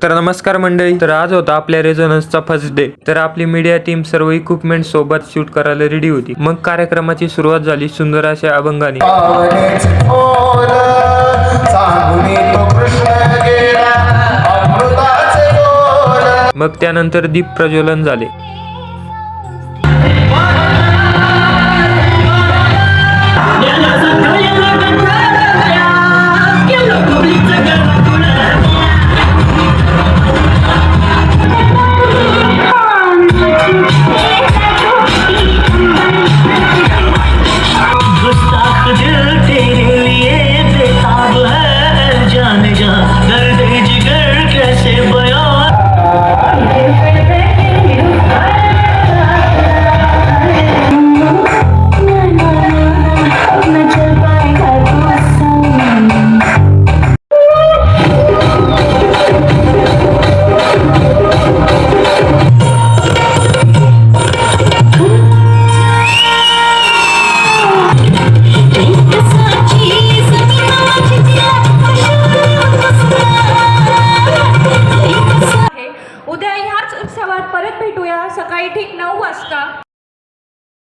तर नमस्कार मंडळी, तर आज होता आपल्या रेझोनन्सचा फर्स्ट डे। तर आपली मीडिया टीम सर्व इक्विपमेंट सोबत शूट करायला रेडी होती। मग कार्यक्रमाची सुरुवात झाली सुंदर अशा अभंगाने। मग त्यानंतर दीप प्रज्वलन झाले। उद्या ह्याच उत्सवात परत भेटूया सकाळी ठीक 9 वाजता।